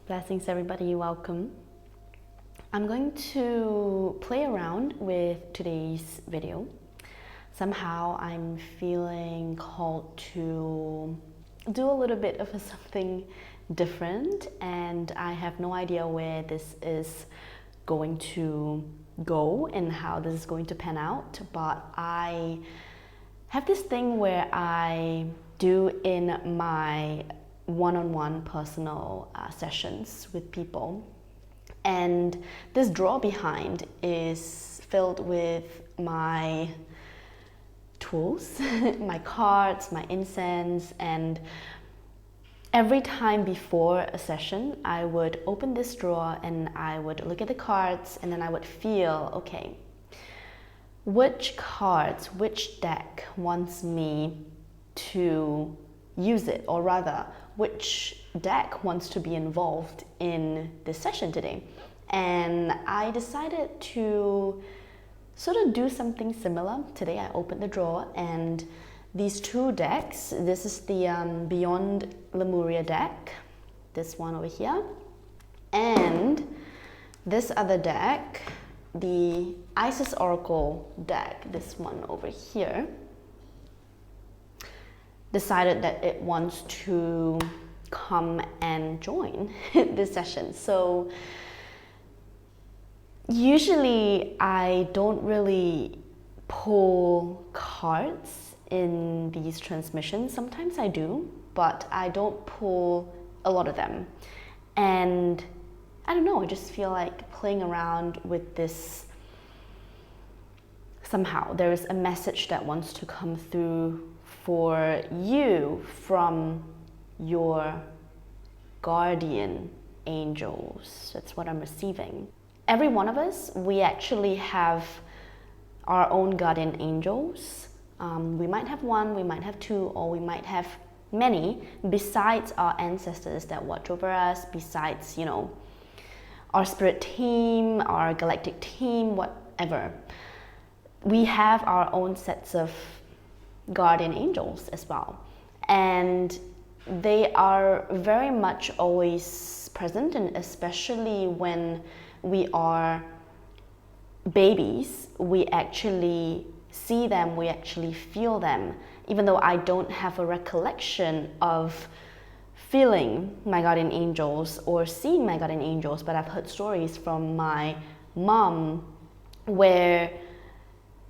Blessings, everybody. Welcome. I'm going to play around with today's video. Somehow I'm feeling called to do a little bit of something different, and I have no idea where this is going to go and how this is going to pan out, but I have this thing where I do in my one-on-one personal sessions with people, and this drawer behind is filled with my tools, my cards, my incense, and every time before a session I would open this drawer and I would look at the cards, and then I would feel, okay, which cards, which deck wants me to use it, or rather which deck wants to be involved in this session today. And I decided to sort of do something similar. Today I opened the drawer and these two decks, this is the Beyond Lemuria deck, this one over here, and this other deck, the Isis Oracle deck, this one over here, decided that it wants to come and join this session. So usually I don't really pull cards in these transmissions. Sometimes I do, but I don't pull a lot of them. And I don't know, I just feel like playing around with this. Somehow there's a message that wants to come through for you from your guardian angels. That's what I'm receiving. Every one of us, we actually have our own guardian angels. We might have one, we might have two, or we might have many besides our ancestors that watch over us, besides, you know, our spirit team, our galactic team, whatever. We have our own sets of guardian angels as well, and they are very much always present, and especially when we are babies, we actually see them, we actually feel them, even though I don't have a recollection of feeling my guardian angels or seeing my guardian angels, but I've heard stories from my mom where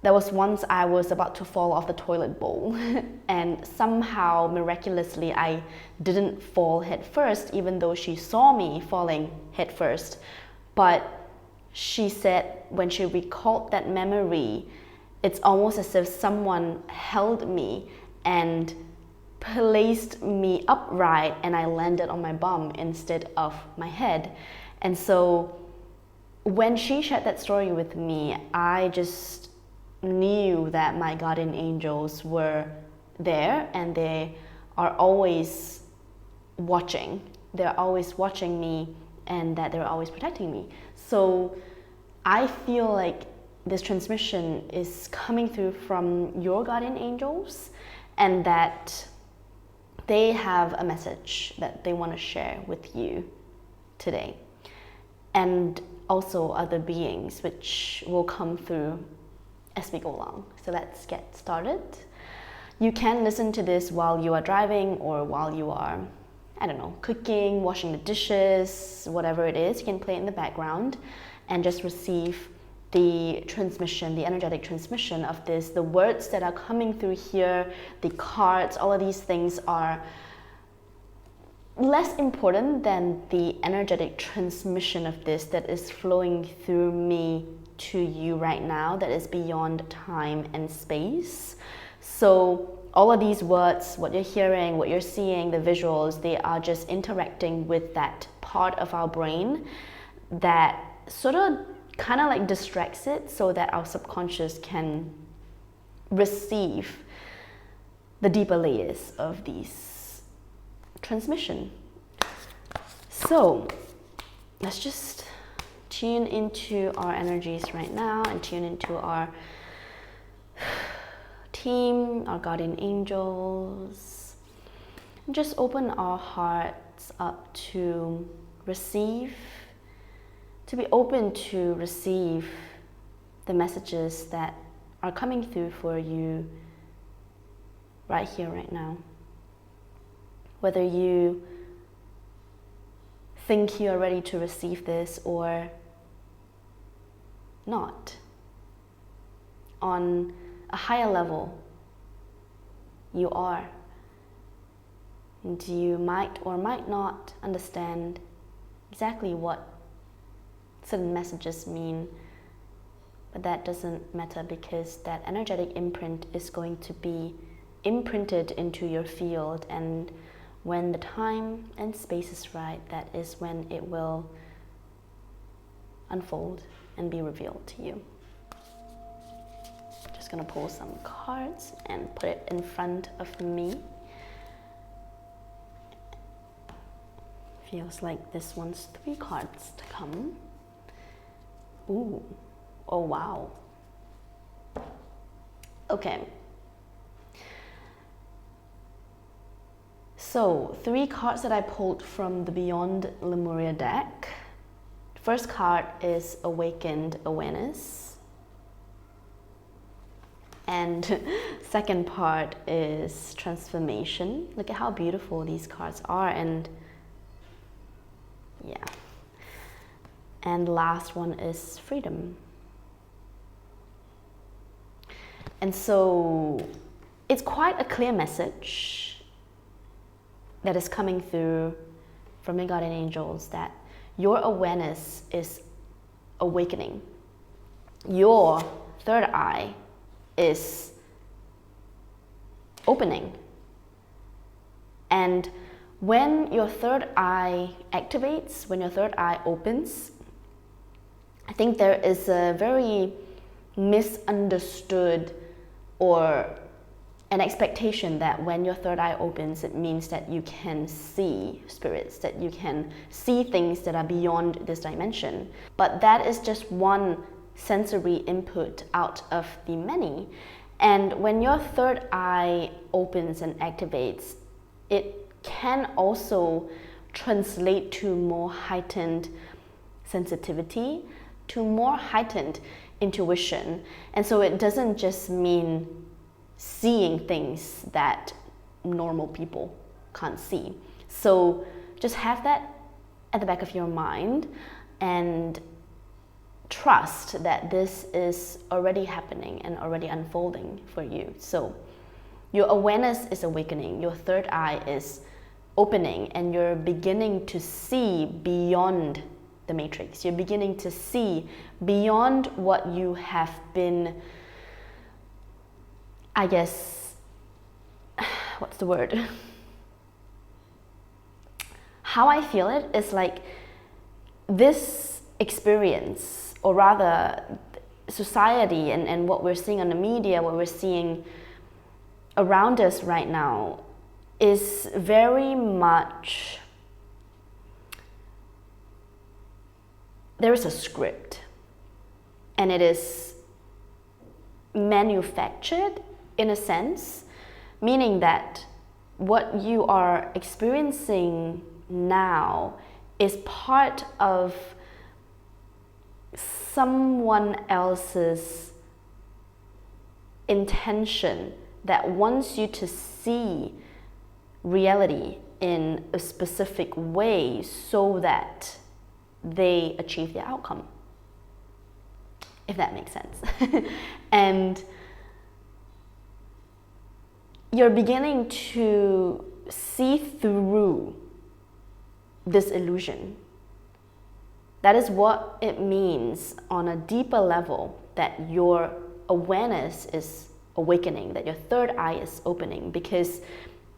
there was once I was about to fall off the toilet bowl and somehow miraculously I didn't fall head first, even though she saw me falling head first. But she said when she recalled that memory, it's almost as if someone held me and placed me upright and I landed on my bum instead of my head. And so when she shared that story with me, I just knew that my guardian angels were there, and they are always watching. They're always watching me, and that they're always protecting me. So I feel like this transmission is coming through from your guardian angels, and that they have a message that they want to share with you today, and also other beings which will come through as we go along. So let's get started. You can listen to this while you are driving, or while you are, I don't know, cooking, washing the dishes, whatever it is. You can play it in the background and just receive the transmission, the energetic transmission of this. The words that are coming through here, the cards, all of these things are less important than the energetic transmission of this that is flowing through me to you right now, that is beyond time and space. So all of these words, what you're hearing, what you're seeing, the visuals, they are just interacting with that part of our brain that sort of kind of like distracts it, so that our subconscious can receive the deeper layers of these transmission. So let's just tune into our energies right now and tune into our team, our guardian angels. And just open our hearts up to receive, to be open to receive the messages that are coming through for you right here, right now. Whether you think you are ready to receive this or not. On a higher level, you are. And you might or might not understand exactly what certain messages mean, but that doesn't matter, because that energetic imprint is going to be imprinted into your field, and when the time and space is right, that is when it will unfold and be revealed to you. Just gonna pull some cards and put it in front of me. Feels like this wants 3 cards to come. Ooh, oh wow. Okay. So, 3 cards that I pulled from the Beyond Lemuria deck. First card is Awakened Awareness. And second part is Transformation. Look at how beautiful these cards are, and yeah. And last one is Freedom. And so it's quite a clear message that is coming through from your guardian angels, that your awareness is awakening. Your third eye is opening. And when your third eye activates, when your third eye opens, I think there is a very misunderstood or an expectation that when your third eye opens, it means that you can see spirits, that you can see things that are beyond this dimension. But that is just one sensory input out of the many. And when your third eye opens and activates, it can also translate to more heightened sensitivity, to more heightened intuition. And so it doesn't just mean seeing things that normal people can't see. So just have that at the back of your mind and trust that this is already happening and already unfolding for you. So your awareness is awakening, your third eye is opening, and you're beginning to see beyond the matrix. You're beginning to see beyond what you have been, I guess, what's the word? How I feel it is like this experience, or rather society and what we're seeing on the media, what we're seeing around us right now, is very much, there is a script, and it is manufactured in a sense, meaning that what you are experiencing now is part of someone else's intention that wants you to see reality in a specific way so that they achieve their outcome, if that makes sense. And you're beginning to see through this illusion. That is what it means on a deeper level, that your awareness is awakening, that your third eye is opening, because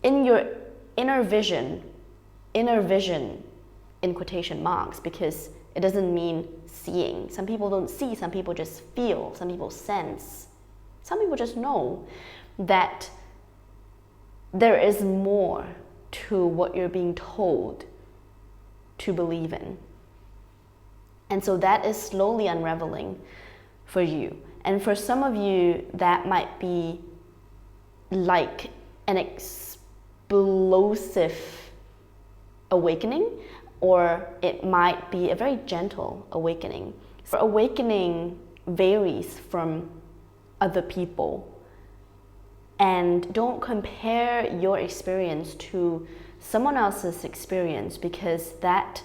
in your inner vision in quotation marks, because it doesn't mean seeing. Some people don't see, some people just feel, some people sense. Some people just know that there is more to what you're being told to believe in. And so that is slowly unraveling for you. And for some of you, that might be like an explosive awakening, or it might be a very gentle awakening. So awakening varies from other people. And don't compare your experience to someone else's experience, because that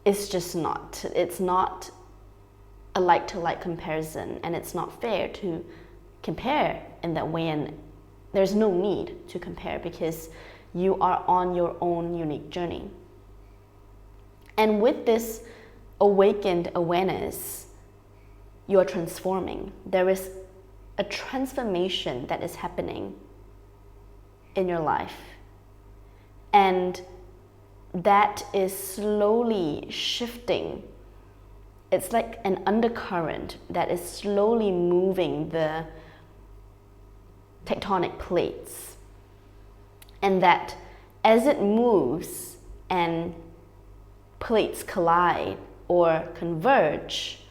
is just not. It's not a like-to-like comparison, and it's not fair to compare in that way, and there's no need to compare because you are on your own unique journey. And with this awakened awareness, you are transforming. There is a transformation that is happening in your life, and that is slowly shifting. It's like an undercurrent that is slowly moving the tectonic plates, and that as it moves and plates collide or converge,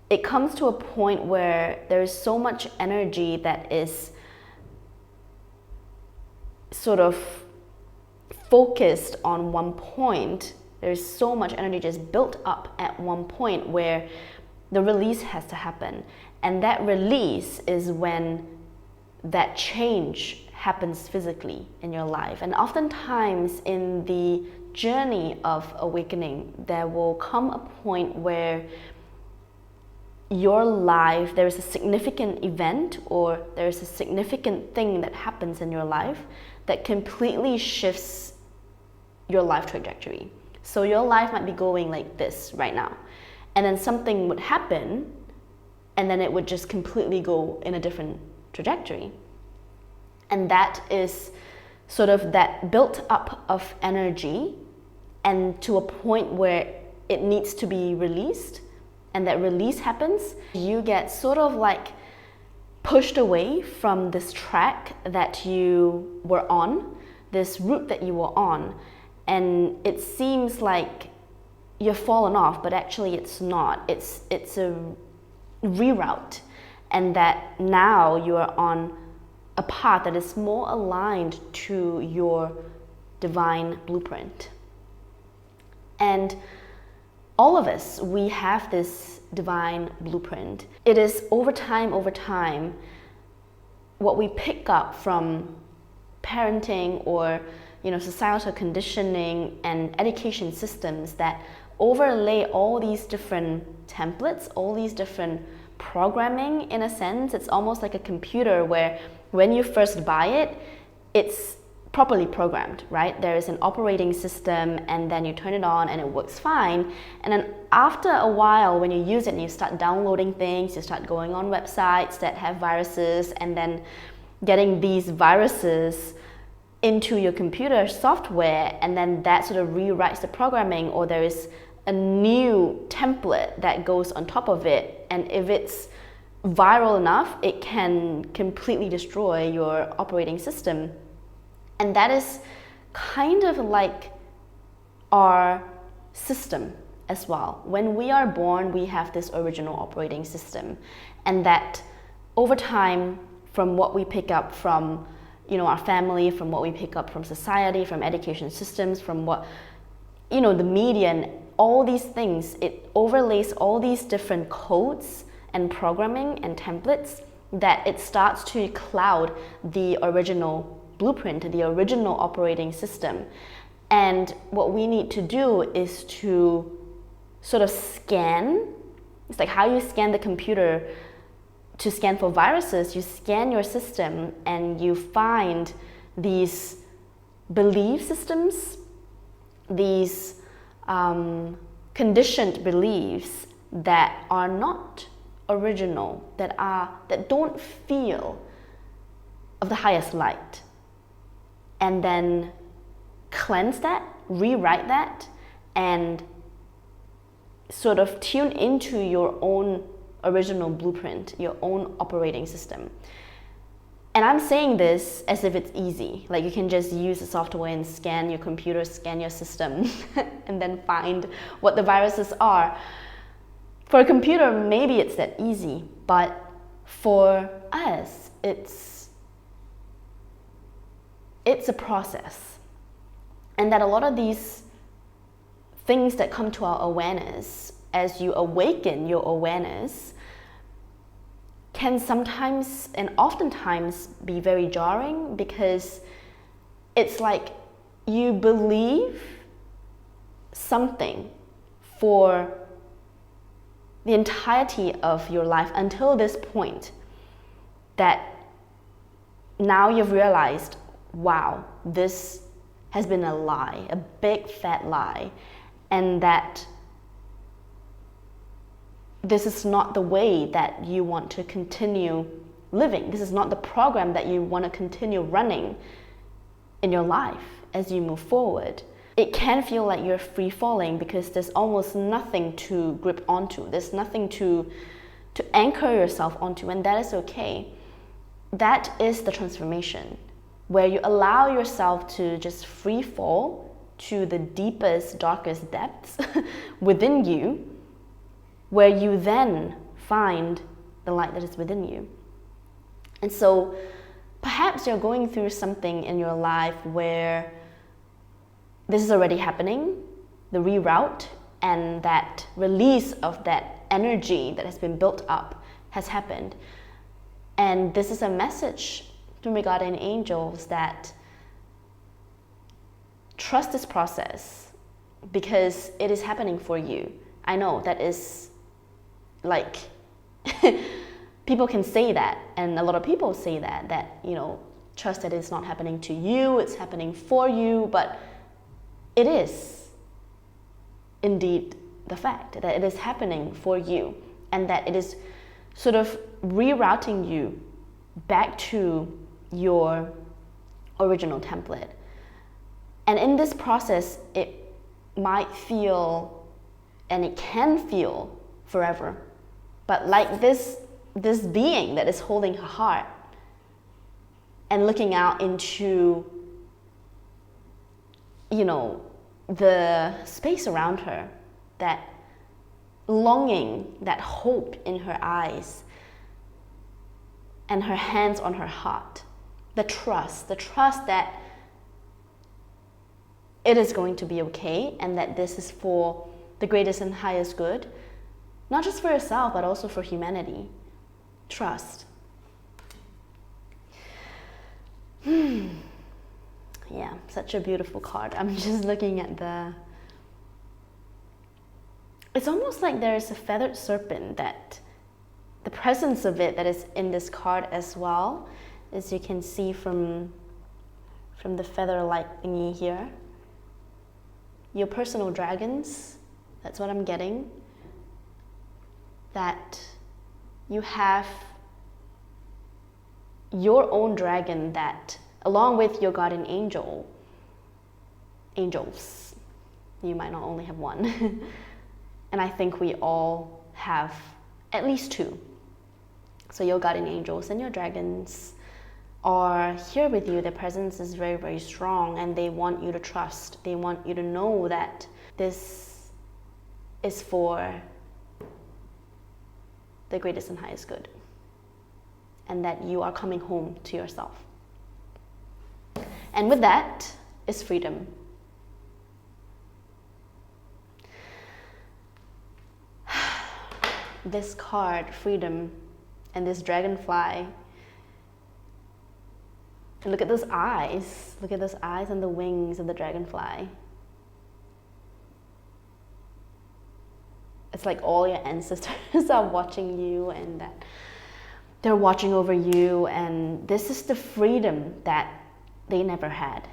it comes to a point where there is so much energy that is sort of focused on one point. There's so much energy just built up at one point where the release has to happen. And that release is when that change happens physically in your life. And oftentimes in the journey of awakening, there will come a point where your life, there is a significant event or there is a significant thing that happens in your life that completely shifts your life trajectory. So your life might be going like this right now, and then something would happen, and then it would just completely go in a different trajectory. And that is sort of that built up of energy, and to a point where it needs to be released, and that release happens, you get sort of like pushed away from this track that you were on, this route that you were on, and it seems like you've fallen off, but actually it's not. It's a reroute, and that now you are on a path that is more aligned to your divine blueprint. And all of us, we have this divine blueprint. It is over time, what we pick up from parenting or societal conditioning and education systems that overlay all these different templates, all these different programming. In a sense, it's almost like a computer where when you first buy it, it's properly programmed, right? There is an operating system, and then you turn it on and it works fine. And then after a while, when you use it and you start downloading things, you start going on websites that have viruses, and then getting these viruses into your computer software, and then that sort of rewrites the programming, or there is a new template that goes on top of it, and if it's viral enough, it can completely destroy your operating system. And that is kind of like our system as well. When we are born, we have this original operating system, and that over time, from what we pick up from our family, from what we pick up from society, from education systems, from what the media and all these things, it overlays all these different codes and programming and templates that it starts to cloud the original blueprint, the original operating system. And what we need to do is to sort of scan. It's like how you scan the computer to scan for viruses. You scan your system and you find these belief systems, these conditioned beliefs that are not original, that don't feel of the highest light, and then cleanse that, rewrite that, and sort of tune into your own original blueprint, your own operating system. And I'm saying this as if it's easy. Like you can just use the software and scan your computer, scan your system, and then find what the viruses are. For a computer, maybe it's that easy, but for us, it's a process. And that a lot of these things that come to our awareness, as you awaken your awareness, can sometimes and oftentimes be very jarring, because it's like you believe something for the entirety of your life until this point, that now you've realized, wow, this has been a lie, a big fat lie, and that this is not the way that you want to continue living. This is not the program that you want to continue running in your life as you move forward. It can feel like you're free falling because there's almost nothing to grip onto. There's nothing to anchor yourself onto, and that is okay. That is the transformation, where you allow yourself to just free fall to the deepest, darkest depths within you, where you then find the light that is within you. And so perhaps you're going through something in your life where this is already happening, the reroute and that release of that energy that has been built up has happened. And this is a message from your guardian angels that trust this process, because it is happening for you. I know that is like people can say that, and a lot of people say that you know, trust that it's not happening to you, it's happening for you, but it is indeed the fact that it is happening for you, and that it is sort of rerouting you back to your original template. And in this process, it might feel, and it can feel forever, but like this being that is holding her heart and looking out into, you know, the space around her, that longing, that hope in her eyes, and her hands on her heart, the trust that it is going to be okay, and that this is for the greatest and highest good, not just for yourself, but also for humanity. Trust. Yeah, such a beautiful card. I'm just looking at it's almost like there is a feathered serpent, that the presence of it that is in this card as well, as you can see from the feather-like thingy here. Your personal dragons, that's what I'm getting. That you have your own dragon that, along with your guardian angels, you might not only have one. And I think we all have at least two. So your guardian angels and your dragons are here with you. Their presence is very, very strong, and they want you to trust. They want you to know that this is for the greatest and highest good, and that you are coming home to yourself. And with that is freedom. This card, freedom, and this dragonfly. And look at those eyes. Look at those eyes and the wings of the dragonfly. It's like all your ancestors are watching you, and that they're watching over you, and this is the freedom that they never had.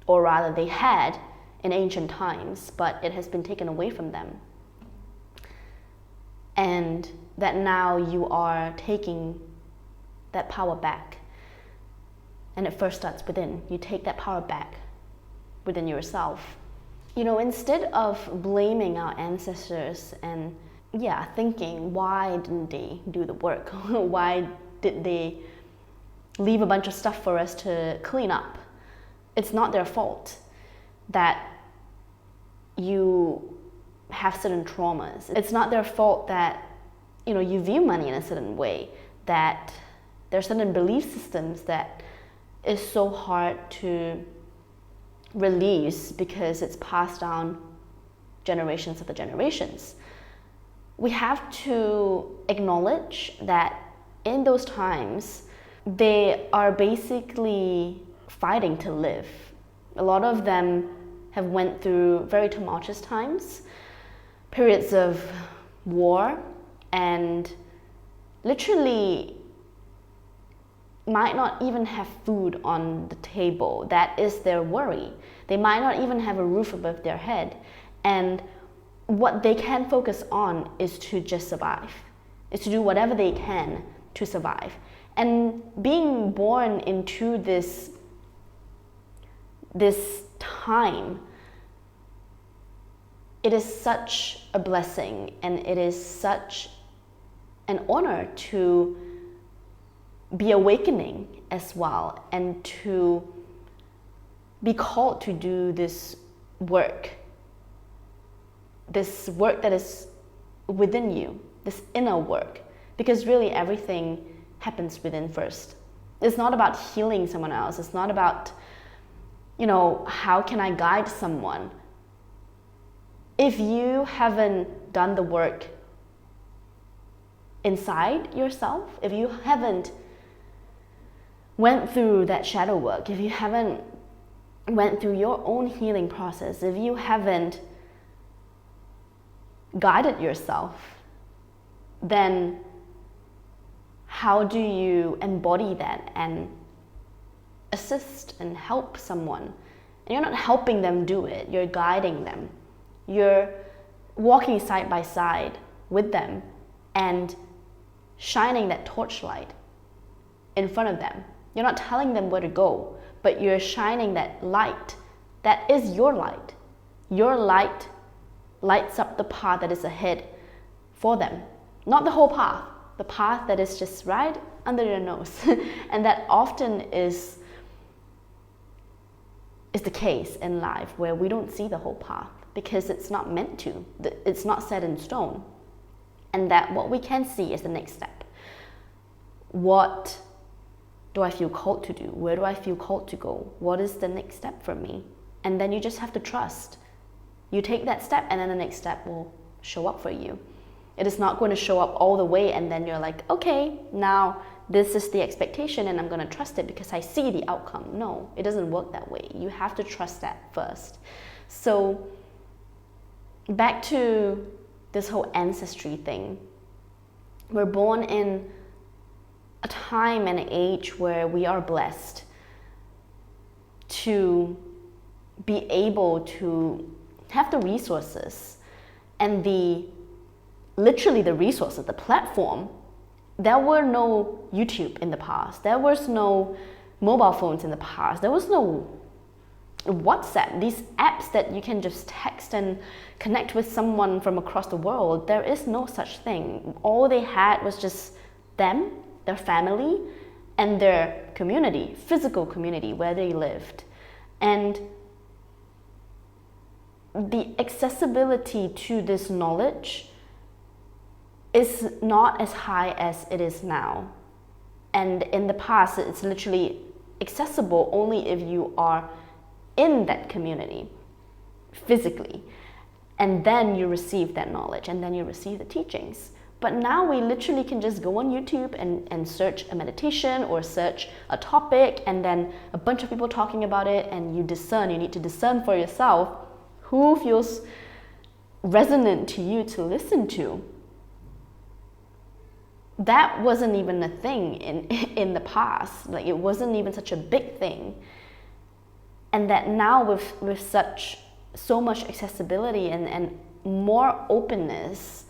Or rather, they had in ancient times, but it has been taken away from them. And that now you are taking that power back. And it first starts within. You take that power back within yourself. You know, instead of blaming our ancestors and thinking, why didn't they do the work? Why did they leave a bunch of stuff for us to clean up? It's not their fault that you have certain traumas. It's not their fault that you view money in a certain way, that there are certain belief systems that is so hard to release because it's passed down generations after generations. We have to acknowledge that in those times, they are basically fighting to live. A lot of them have went through very tumultuous times, periods of war, and literally might not even have food on the table. That is their worry. They might not even have a roof above their head. And what they can focus on is to just survive, is to do whatever they can to survive. And being born into this time, it is such a blessing, and it is such an honor to be awakening as well, and to be called to do this work that is within you, this inner work, because really everything happens within first. It's not about healing someone else. It's not about, how can I guide someone? If you haven't done the work inside yourself, if you haven't went through that shadow work, if you haven't went through your own healing process, if you haven't guided yourself, then how do you embody that and assist and help someone? And you're not helping them do it, you're guiding them. You're walking side by side with them and shining that torchlight in front of them. You're not telling them where to go, but you're shining that light. That is your light. Your light lights up the path that is ahead for them. Not the whole path, the path that is just right under their nose. And that often is the case in life, where we don't see the whole path because it's not meant to. It's not set in stone. And that what we can see is the next step. What do I feel called to do? Where do I feel called to go? What is the next step for me? And then you just have to trust. You take that step, and then the next step will show up for you. It is not going to show up all the way and then you're like, okay, now this is the expectation and I'm going to trust it because I see the outcome. No, it doesn't work that way. You have to trust that first. So back to this whole ancestry thing. We're born in a time and an age where we are blessed to be able to have the resources and literally the resources, the platform. There were no YouTube in the past. There was no mobile phones in the past. There was no WhatsApp, these apps that you can just text and connect with someone from across the world. There is no such thing. All they had was just them, their family, and their community, physical community where they lived. And the accessibility to this knowledge is not as high as it is now. And in the past, it's literally accessible only if you are in that community physically. And then you receive that knowledge, and then you receive the teachings. But now we literally can just go on YouTube and search a meditation or search a topic, and then a bunch of people talking about it, and you discern. You need to discern for yourself who feels resonant to you to listen to. That wasn't even a thing in the past. Like, it wasn't even such a big thing. And that now with so much accessibility and more openness,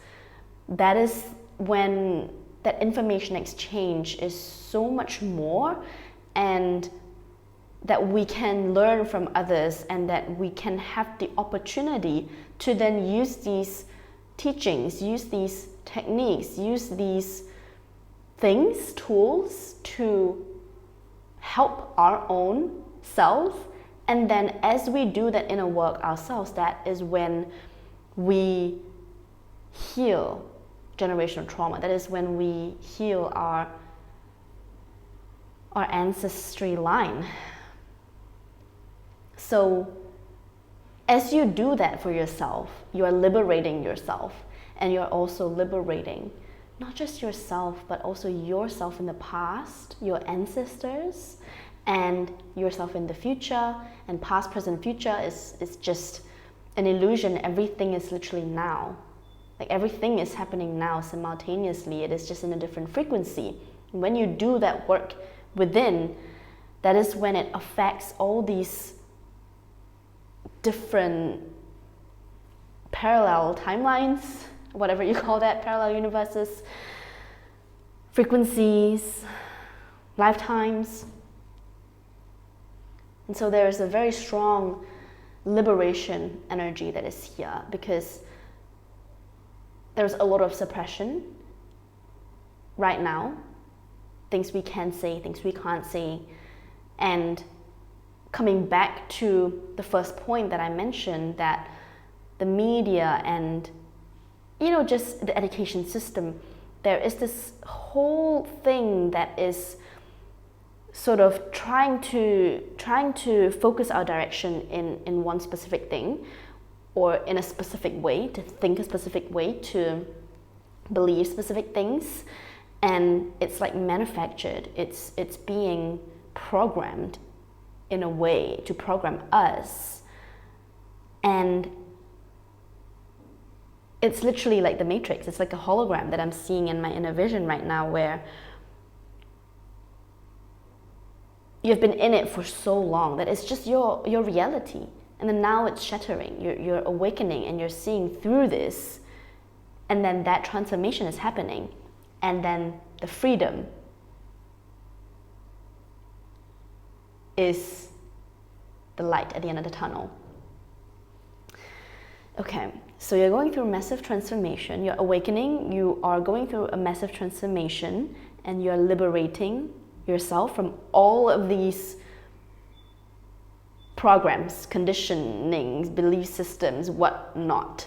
that is when that information exchange is so much more, and that we can learn from others, and that we can have the opportunity to then use these teachings, use these techniques, use these things, tools to help our own self. And then as we do that inner work ourselves, that is when we heal generational trauma. That is when we heal our ancestry line. So as you do that for yourself, you are liberating yourself, and you're also liberating not just yourself, but also yourself in the past, your ancestors, and yourself in the future. And past, present, future is just an illusion. Everything is literally now. Like everything is happening now simultaneously. It is just in a different frequency. When you do that work within, that is when it affects all these different parallel timelines, whatever you call that, parallel universes, frequencies, lifetimes. And so there's a very strong liberation energy that is here, because there's a lot of suppression right now, things we can say, things we can't say. And coming back to the first point that I mentioned, that the media and, you know, just the education system, there is this whole thing that is sort of trying to focus our direction in one specific thing, or in a specific way, to think a specific way, to believe specific things. And it's like manufactured, it's being programmed in a way to program us. And it's literally like the Matrix. It's like a hologram that I'm seeing in my inner vision right now, where you've been in it for so long that it's just your reality. And then now it's shattering. You're awakening and you're seeing through this. And then that transformation is happening. And then the freedom is the light at the end of the tunnel. Okay, so you're going through a massive transformation. You're awakening. You are going through a massive transformation, and you're liberating yourself from all of these programs, conditionings, belief systems, whatnot.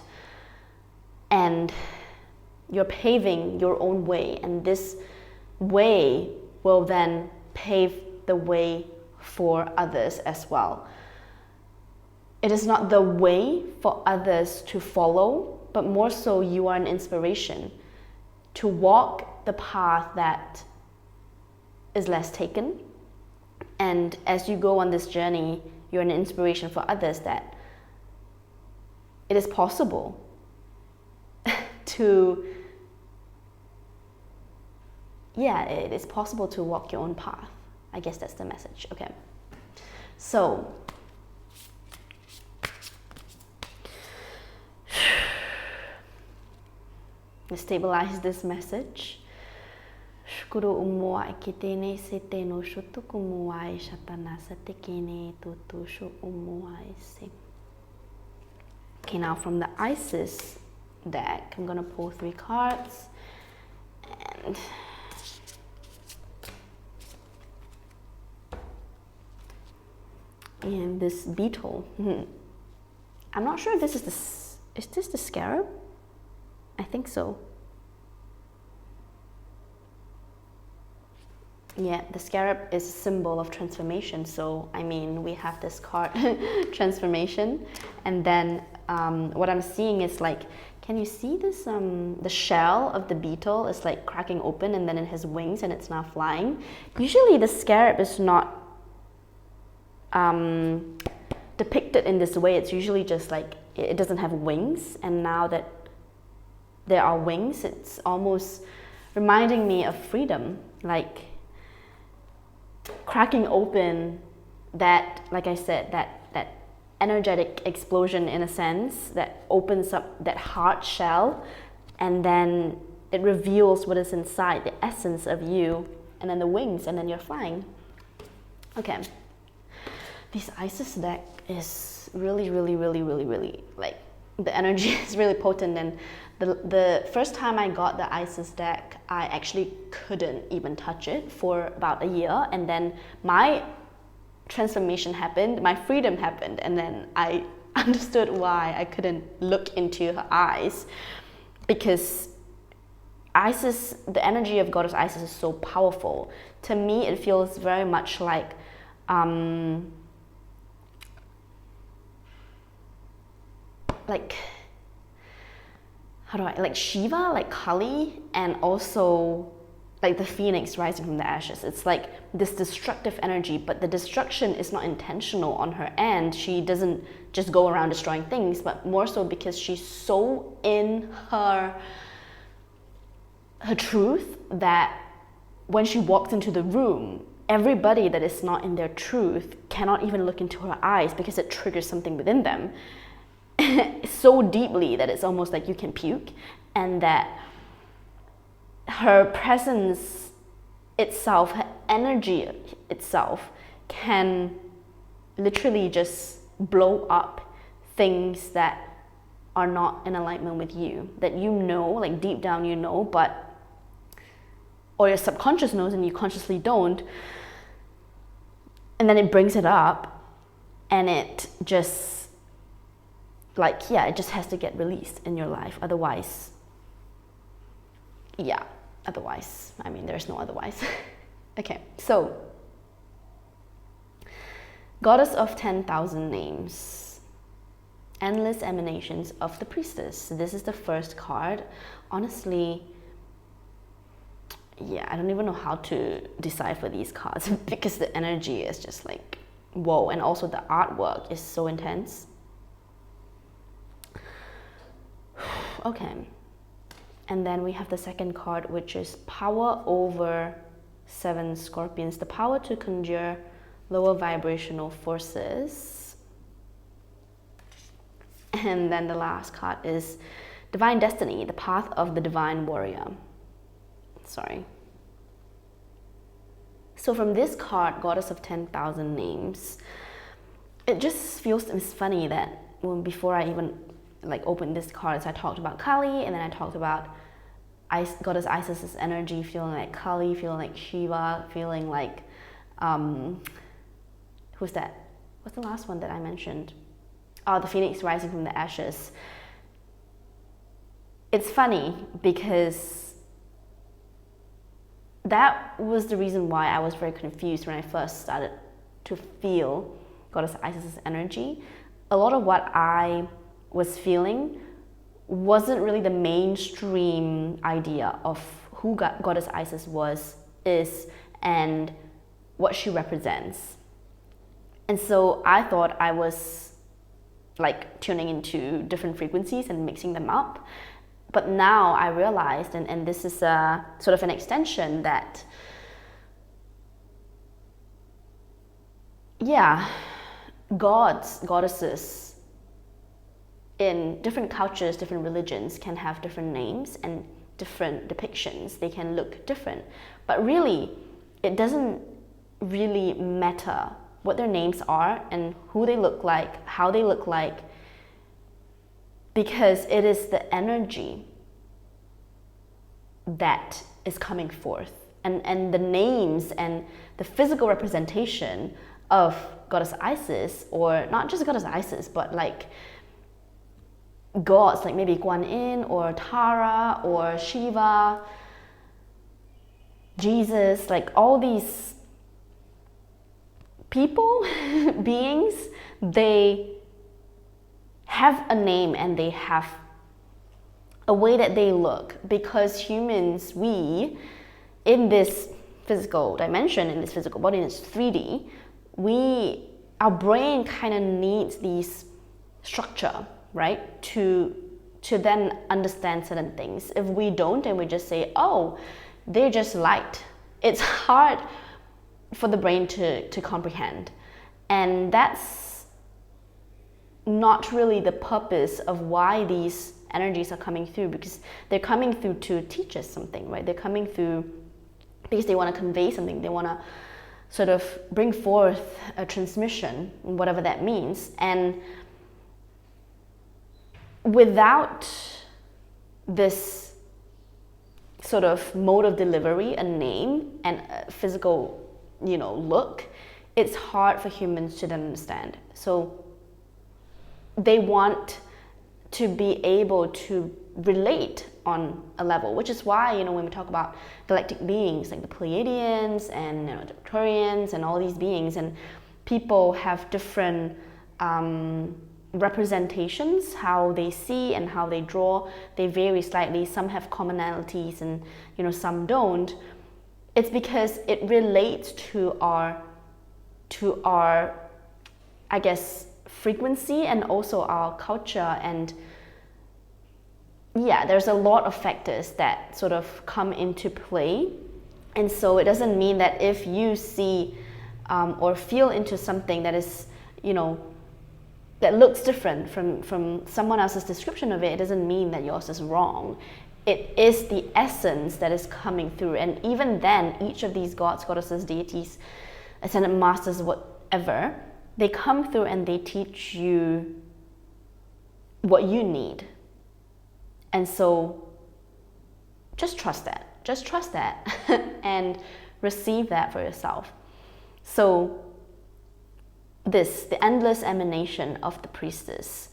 And you're paving your own way, and this way will then pave the way for others as well. It is not the way for others to follow, but more so you are an inspiration to walk the path that is less taken. And as you go on this journey, you're an inspiration for others that it is possible it is possible to walk your own path. I guess that's the message. Okay, so let's stabilize this message. Okay, now from the Isis deck, I'm gonna pull 3 cards, and this beetle. I'm not sure if this is this the scarab? I think so. Yeah, the scarab is a symbol of transformation. So, I mean, we have this card, transformation. And then what I'm seeing is like, can you see this? The shell of the beetle is like cracking open, and then it has wings and it's now flying. Usually the scarab is not depicted in this way. It's usually just like, it doesn't have wings. And now that there are wings, it's almost reminding me of freedom, like cracking open that, like I said, that energetic explosion in a sense that opens up that hard shell, and then it reveals what is inside, the essence of you, and then the wings, and then you're flying. Okay, this Isis deck is really, really, really, really, really, like, the energy is really potent, and The first time I got the Isis deck, I actually couldn't even touch it for about a year, and then my transformation happened, my freedom happened, and then I understood why I couldn't look into her eyes, because Isis, the energy of goddess Isis is so powerful. To me, it feels very much like how do I, like Shiva, like Kali, and also like the phoenix rising from the ashes. It's like this destructive energy, but the destruction is not intentional on her end. She doesn't just go around destroying things, but more so because she's so in her truth that when she walks into the room, everybody that is not in their truth cannot even look into her eyes, because it triggers something within them so deeply that it's almost like you can puke, and that her presence itself, her energy itself, can literally just blow up things that are not in alignment with you, that you know, like deep down you know, but or your subconscious knows and you consciously don't, and then it brings it up, and it just it just has to get released in your life. Otherwise, I mean, there's no otherwise. Okay, so Goddess of 10,000 names, endless emanations of the priestess. This is the first card. Honestly, I don't even know how to decipher these cards because the energy is just like, whoa, and also the artwork is so intense. Okay, and then we have the second card, which is power over 7 scorpions, the power to conjure lower vibrational forces. And then the last card is divine destiny, the path of the divine warrior. Sorry. So from this card, Goddess of 10,000 names, it just feels, it's funny that before I even opened this card, so I talked about Kali, and then I talked about Goddess Isis's energy, feeling like Kali, feeling like Shiva, feeling like who's that? What's the last one that I mentioned? Oh, the phoenix rising from the ashes. It's funny because that was the reason why I was very confused when I first started to feel Goddess Isis's energy. A lot of what I was feeling wasn't really the mainstream idea of who Goddess Isis is, and what she represents. And so I thought I was tuning into different frequencies and mixing them up. But now I realized, and this is a sort of an extension, that goddesses in different cultures, different religions can have different names and different depictions. They can look different, but really it doesn't really matter what their names are and who they look like, how they look like, because it is the energy that is coming forth, and the names and the physical representation of Goddess Isis, or not just Goddess Isis, but gods like maybe Guan Yin or Tara or Shiva, Jesus, all these people, beings, they have a name and they have a way that they look, because humans, we, in this physical dimension, in this physical body, in this 3D, our brain kind of needs these structure, right, to then understand certain things. If we don't, and we just say, oh, they're just light, it's hard for the brain to comprehend. And that's not really the purpose of why these energies are coming through, because they're coming through to teach us something, right? They're coming through because they want to convey something. They want to sort of bring forth a transmission, whatever that means. And without this sort of mode of delivery, a name, and a physical, look, it's hard for humans to then understand. So they want to be able to relate on a level, which is why, when we talk about galactic beings like the Pleiadians and the Arcturians and all these beings, and people have different representations, how they see and how they draw, they vary slightly. Some have commonalities and some don't. It's because it relates to our I guess frequency and also our culture, and there's a lot of factors that sort of come into play. And so it doesn't mean that if you see or feel into something that is that looks different from someone else's description of it, it doesn't mean that yours is wrong. It is the essence that is coming through. And even then, each of these gods, goddesses, deities, ascended masters, whatever, they come through and they teach you what you need. And so just trust that and receive that for yourself. So the endless emanation of the priestess,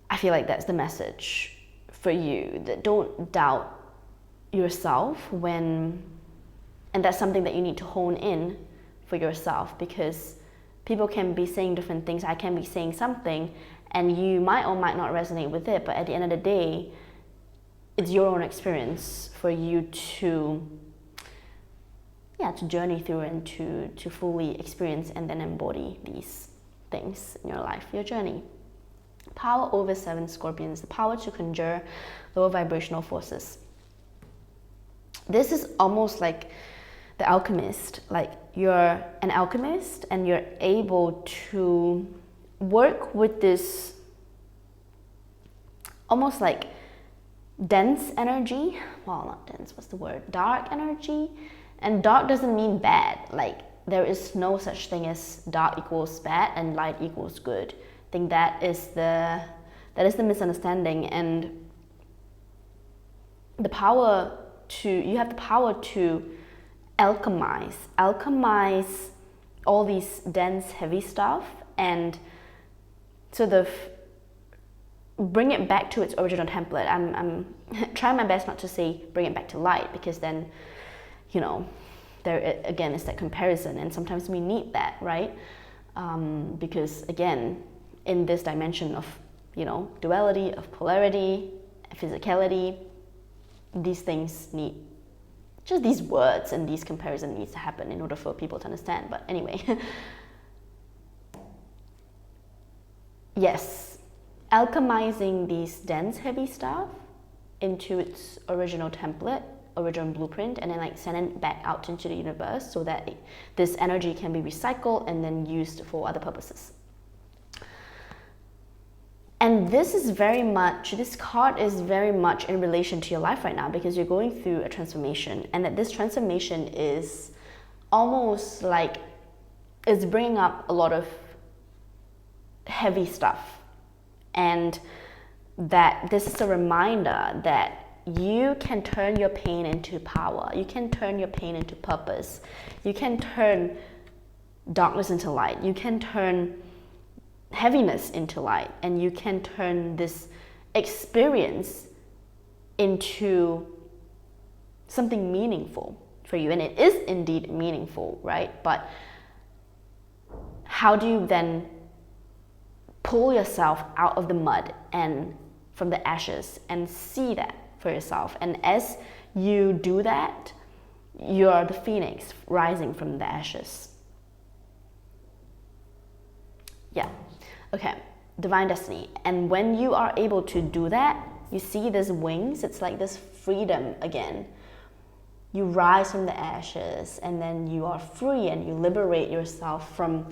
I feel like that's the message for you, that don't doubt yourself and that's something that you need to hone in for yourself, because people can be saying different things. I can be saying something and you might or might not resonate with it, but at the end of the day, it's your own experience for you to journey through and to fully experience and then embody these things in your life, your journey. Power over 7 Scorpions, the power to conjure lower vibrational forces. This is almost like the alchemist. Like you're an alchemist and you're able to work with this almost like dense energy. Well, not dense, what's the word? Dark energy. And dark doesn't mean bad. Like there is no such thing as dark equals bad and light equals good. I think that is the misunderstanding. And you have the power to alchemize all these dense, heavy stuff and sort of bring it back to its original template. I'm trying my best not to say bring it back to light, because then there again is that comparison, and sometimes we need that, right? Because again, in this dimension of duality, of polarity, physicality, these things need just these words and these comparisons needs to happen in order for people to understand. But anyway, yes, alchemizing these dense, heavy stuff into its original template, original blueprint, and then like send it back out into the universe so that this energy can be recycled and then used for other purposes. And this card is very much in relation to your life right now, because you're going through a transformation, and that this transformation is almost like it's bringing up a lot of heavy stuff, and that this is a reminder that you can turn your pain into power. You can turn your pain into purpose. You can turn darkness into light. You can turn heaviness into light, and you can turn this experience into something meaningful for you. And it is indeed meaningful, right? But how do you then pull yourself out of the mud and from the ashes and see that for yourself? And as you do that, you're the phoenix rising from the ashes. Yeah. Okay. Divine destiny. And when you are able to do that, you see these wings. It's like this freedom again. You rise from the ashes, and then you are free, and you liberate yourself from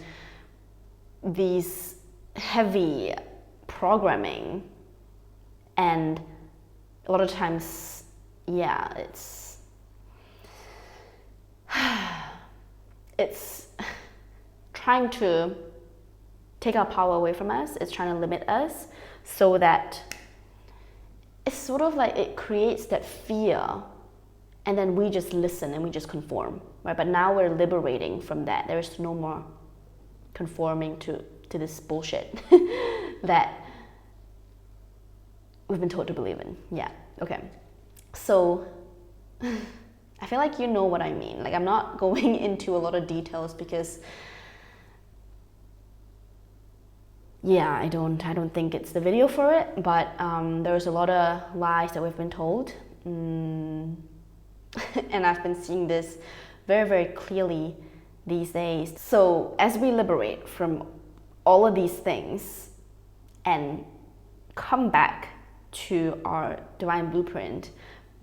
these heavy programming. And a lot of times, it's trying to take our power away from us. It's trying to limit us so that it's sort of like it creates that fear, and then we just listen and we just conform, right? But now we're liberating from that. There is no more conforming to this bullshit that we've been told to believe in. Yeah, okay. So I feel like you know what I mean. Like, I'm not going into a lot of details because yeah, I don't think it's the video for it, but there's a lot of lies that we've been told. And I've been seeing this very, very clearly these days. So as we liberate from all of these things and come back to our divine blueprint,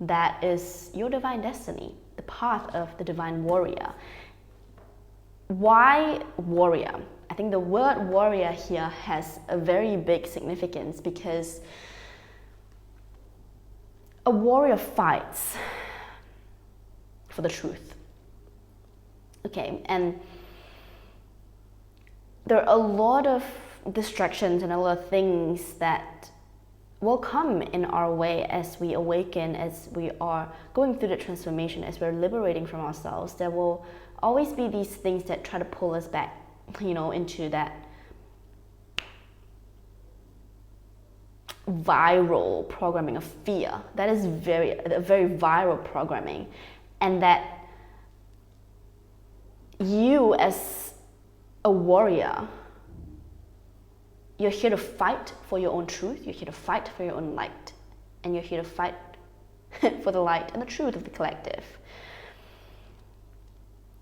that is your divine destiny, the path of the divine warrior. Why warrior? I think the word warrior here has a very big significance because a warrior fights for the truth. Okay, and there are a lot of distractions and a lot of things that will come in our way as we awaken, as we are going through the transformation, as we're liberating from ourselves. There will always be these things that try to pull us back, into that viral programming of fear. That is very viral programming, and that you as a warrior, you're here to fight for your own truth, you're here to fight for your own light, and you're here to fight for the light and the truth of the collective.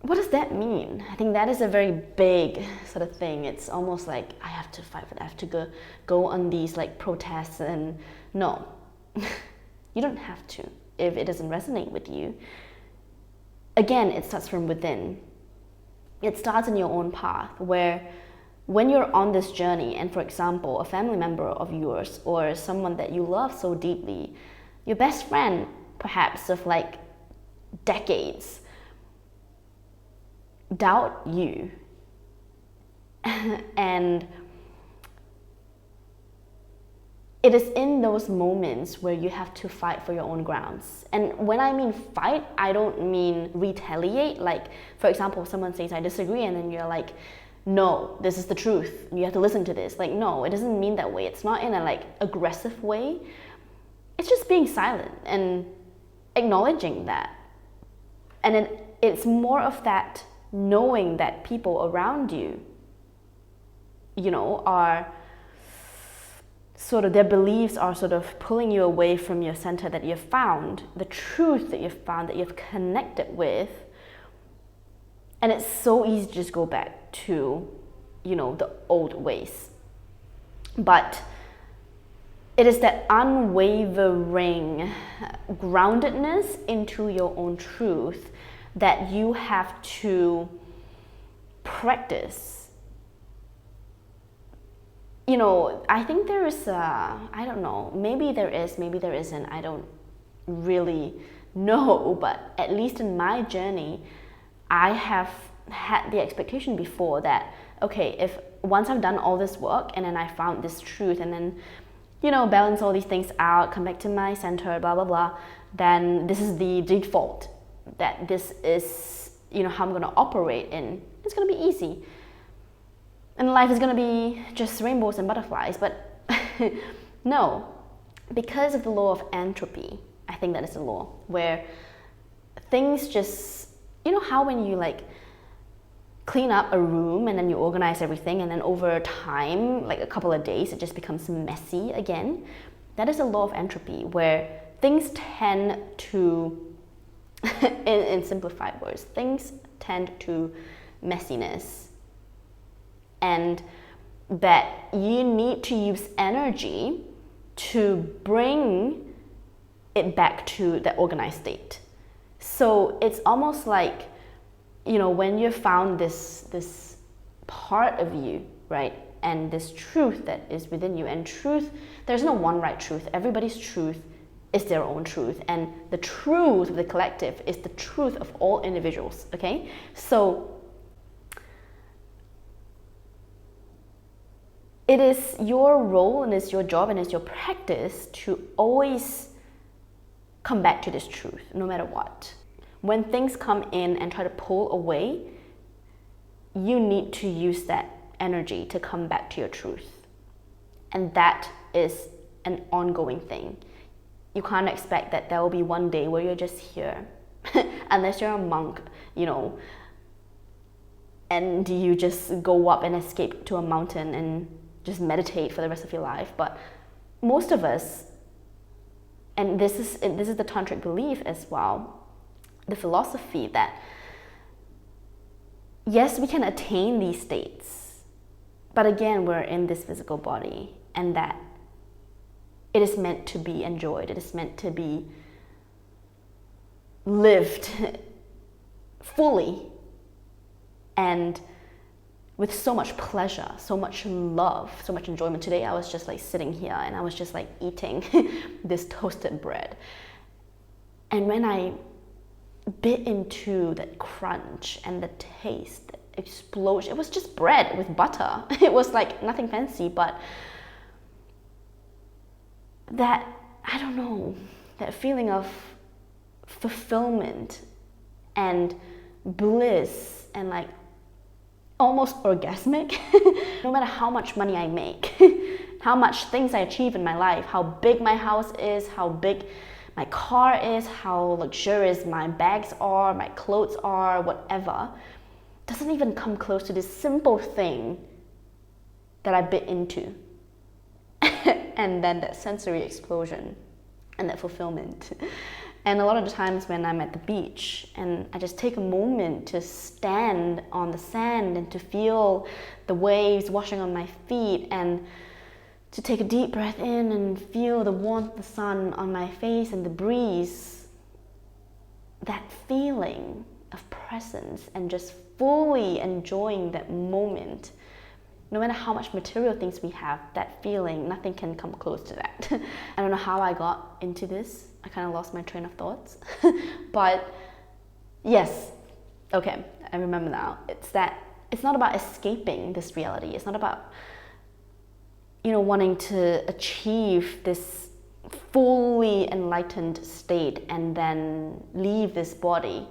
What does that mean? I think that is a very big sort of thing. It's almost like I have to fight for that. I have to go on these like protests, and no, you don't have to if it doesn't resonate with you. Again, it starts from within. It starts in your own path, where when you're on this journey, and for example, a family member of yours or someone that you love so deeply, your best friend perhaps of like decades, doubt you, and it is in those moments where you have to fight for your own grounds. And when I mean fight, I don't mean retaliate. Like, for example, someone says, I disagree, and then you're like, no, this is the truth, you have to listen to this. Like, no, it doesn't mean that way. It's not in a like aggressive way. It's just being silent and acknowledging that. And then it's more of that knowing that people around you, are sort of, their beliefs are sort of pulling you away from your center that you've found, the truth that you've found, that you've connected with. And it's so easy to just go back to, the old ways. But it is that unwavering groundedness into your own truth that you have to practice. I think there is I don't know, maybe there is, maybe there isn't, I don't really know, but at least in my journey, I have had the expectation before that, okay, if once I've done all this work and then I found this truth and then, balance all these things out, come back to my center, blah, blah, blah, then this is the default, that this is, how I'm going to operate in. It's going to be easy. And life is going to be just rainbows and butterflies. But no, because of the law of entropy, I think that is the law, where things just, how when you like clean up a room and then you organize everything, and then over time, like a couple of days, it just becomes messy again. That is a law of entropy, where things tend to, in simplified words, things tend to messiness. And that you need to use energy to bring it back to the organized state. So it's almost like, when you found this part of you, right? And this truth that is within you. And truth, there's no one right truth. Everybody's truth is their own truth. And the truth of the collective is the truth of all individuals, okay? So it is your role and it's your job and it's your practice to always come back to this truth, no matter what. When things come in and try to pull away, you need to use that energy to come back to your truth. And that is an ongoing thing. You can't expect that there will be one day where you're just here, unless you're a monk, you know, and you just go up and escape to a mountain and just meditate for the rest of your life. But most of us, and this is the tantric belief as well, the philosophy that yes, we can attain these states, but again, we're in this physical body, and that it is meant to be enjoyed, it is meant to be lived fully and with so much pleasure, so much love, so much enjoyment. Today I was just like sitting here and I was just like eating this toasted bread. And when I bit into that crunch and the taste, the explosion, it was just bread with butter. It was like nothing fancy, but that, I don't know, that feeling of fulfillment and bliss and like almost orgasmic. No matter how much money I make, how much things I achieve in my life, how big my house is, how big my car is, how luxurious my bags are, my clothes are, whatever, doesn't even come close to this simple thing that I bit into. And then that sensory explosion and that fulfillment. And a lot of the times when I'm at the beach and I just take a moment to stand on the sand and to feel the waves washing on my feet and to take a deep breath in and feel the warmth of the sun on my face and the breeze, that feeling of presence and just fully enjoying that moment, no matter how much material things we have, that feeling, nothing can come close to that. I don't know how I got into this. I kind of lost my train of thoughts. But yes, okay, I remember now. It's not about escaping this reality. It's not about, you know, wanting to achieve this fully enlightened state and then leave this body.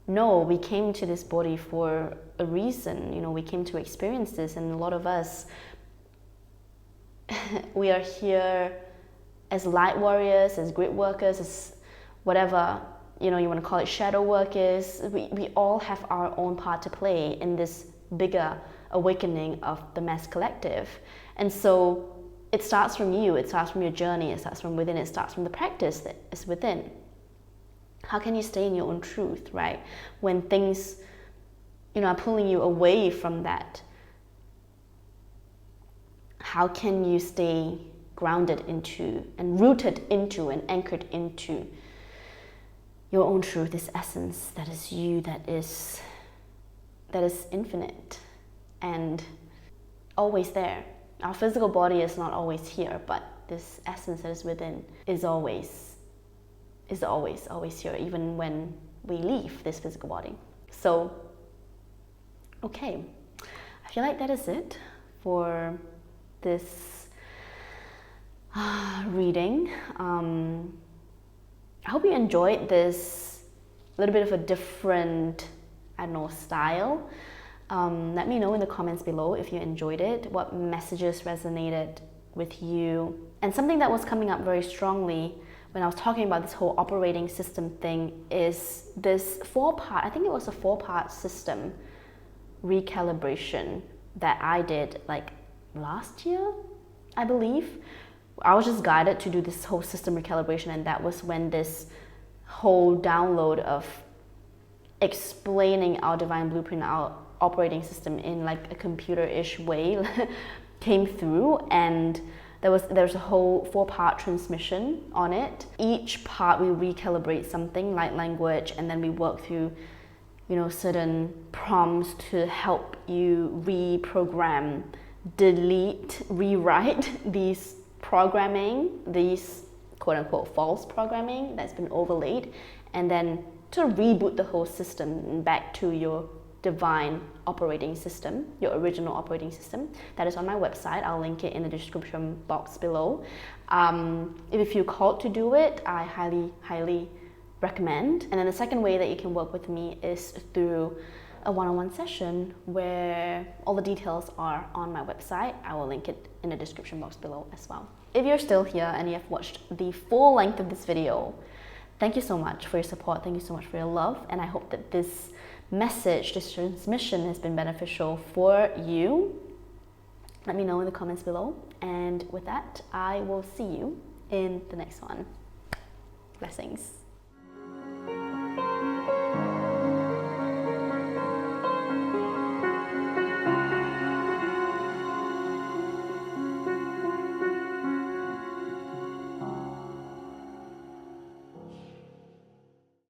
No, we came to this body for a reason. You know, we came to experience this, and a lot of us, we are here as light warriors, as grid workers, as whatever, you know, you want to call it, shadow workers. We all have our own part to play in this bigger awakening of the mass collective. And so it starts from you, it starts from your journey, it starts from within, it starts from the practice that is within. How can you stay in your own truth, right? When things, you know, are pulling you away from that. How can you stay grounded into and rooted into and anchored into your own truth, this essence that is you, that is infinite and always there. Our physical body is not always here, but this essence that is within is always here, even when we leave this physical body. So, okay, I feel like that is it for this reading. I hope you enjoyed this little bit of a different, I don't know, style. Let me know in the comments below if you enjoyed it, what messages resonated with you. And something that was coming up very strongly when I was talking about this whole operating system thing is this I think it was a 4-part system recalibration that I did like last year, I believe. I was just guided to do this whole system recalibration, and that was when this whole download of explaining our divine blueprint, our operating system in like a computer-ish way came through, and there's a whole 4-part transmission on it. Each part we recalibrate something, light language, and then we work through, you know, certain prompts to help you reprogram, delete, rewrite these programming, these quote-unquote false programming that's been overlaid, and then to reboot the whole system back to your divine operating system, your original operating system. That is on my website. I'll link it in the description box below. If you feel called to do it, I highly recommend. And then the second way that you can work with me is through a one-on-one session where all the details are on my website. I will link it in the description box below as well. If you're still here and you have watched the full length of this video, thank you so much for your support. Thank you so much for your love. And I hope that this message, this transmission has been beneficial for you. Let me know in the comments below. And with that, I will see you in the next one. Blessings.